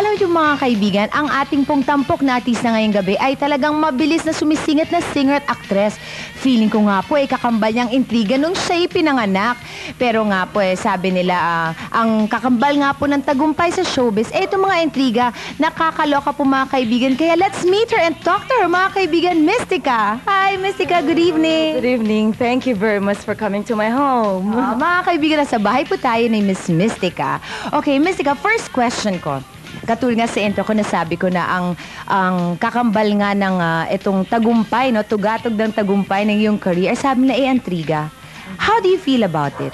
Alam niyo mga kaibigan, ang ating pong tampok na artista ngayong gabi ay talagang mabilis na sumisingit na singer at actress. Feeling ko nga po kakambal niyang intriga nung siya'y pinanganak. Pero nga po sabi nila ang kakambal nga po ng tagumpay sa showbiz itong mga intriga. Nakakaloka po mga kaibigan. Kaya let's meet her and talk to her mga kaibigan, Mystica. Hi Mystica, good evening. Good evening. Thank you very much for coming to my home. Mga kaibigan, nasa bahay po tayo ni Miss Mystica. Okay, Mystica, first question ko. Katulad nga sa intro ko, nasabi ko na ang kakambal nga ng itong tagumpay, no, tugatog ng tagumpay ng iyong career, sabi na intriga. How do you feel about it?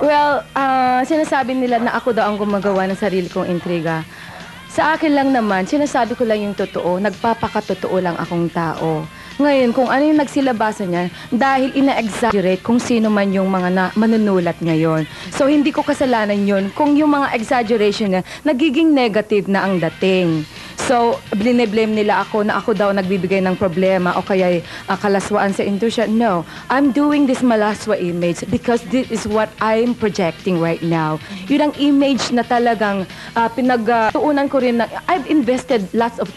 Well, sinasabi nila na ako daw ang gumagawa ng sarili kong intriga. Sa akin lang naman, sinasabi ko lang yung totoo, nagpapakatotoo lang akong tao. Ngayon, kung ano yung nagsilabasan niya, dahil ina-exaggerate kung sino man yung mga manunulat ngayon. So, hindi ko kasalanan yun kung yung mga exaggeration niya, nagiging negative na ang dating. So, blame nila ako na ako daw nagbibigay ng problema o kaya kalaswaan sa industry. No, I'm doing this malaswa image because this is what I'm projecting right now. Yun ang image na talagang pinagtuunan ko rin na I've invested lots of,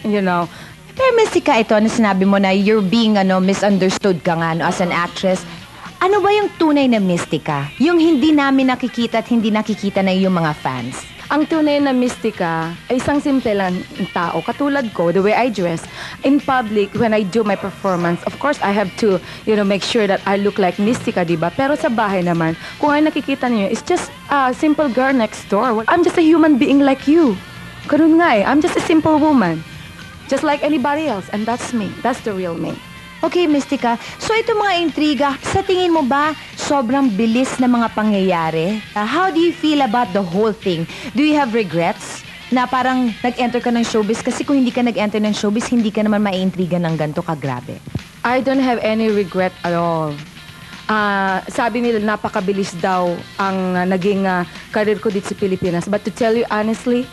Pero Mystica, ito na sinabi mo na you're being misunderstood ka nga as an actress. Ano ba yung tunay na Mystica? Yung hindi namin nakikita at hindi nakikita na yung mga fans. Ang tunay na Mystica ay isang simple lang tao. Katulad ko, the way I dress, in public, when I do my performance, of course, I have to, make sure that I look like Mystica, diba? Pero sa bahay naman, kung ay nakikita niyo, it's just a simple girl next door. I'm just a human being like you. Ganun nga I'm just a simple woman. Just like anybody else, and that's me. That's the real me. Okay, Mystica. So, ito mga intriga, sa tingin mo ba sobrang bilis na mga pangyayari? How do you feel about the whole thing? Do you have regrets na parang nag-enter ka ng showbiz? Kasi kung hindi ka nag-enter ng showbiz, hindi ka naman maiintriga ng ganito kagrabe. I don't have any regret at all. Sabi nila napakabilis daw ang naging career ko dito sa Pilipinas. But to tell you honestly,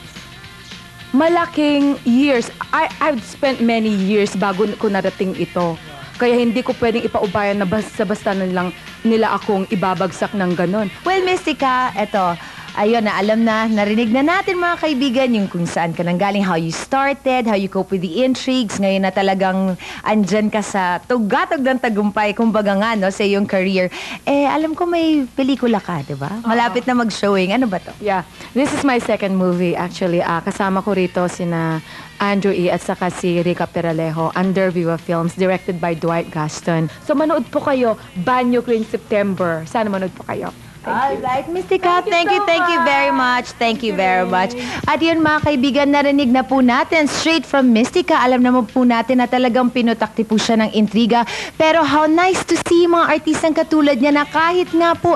malaking years. I've spent many years bago ko narating ito. Kaya hindi ko pwedeng ipaubayan na basta-basta na lang nila akong ibabagsak ng ganon. Well, Mystica, eto, ayun na, alam na, narinig na natin mga kaibigan yung kung saan ka nanggaling, how you started, how you cope with the intrigues. Ngayon na talagang andyan ka sa tugatog ng tagumpay, kumbaga nga, no, sa iyong career. Alam ko may pelikula ka, di ba? Malapit na mag-showing. Ano ba to? Yeah, this is my second movie actually. Kasama ko rito sina Andrew E. at saka si Rica Peralejo under Viva Films, directed by Dwight Gaston. So manood po kayo, Banyo Green September. Sana manood po kayo. Alright, Mystica, thank you very much. Thank you very much. At yun mga kaibigan, narinig na po natin straight from Mystica. Alam naman po natin na talagang pinutakti po siya ng intriga. Pero how nice to see mga artistang katulad niya na kahit nga po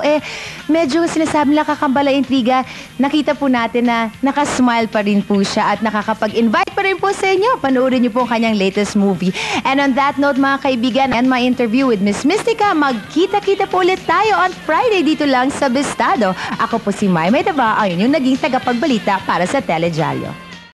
medyo sinasabi nila kakambala intriga, nakita po natin na nakasmile pa rin po siya at nakakapag-invite pa rin po sa inyo. Panoorin niyo po ang kanyang latest movie. And on that note mga kaibigan, and my interview with Miss Mystica, magkita-kita po ulit tayo on Friday dito lang sa Bestado. Ako po si Maymay Daba, ang inyong naging tagapagbalita para sa Teledyalyo.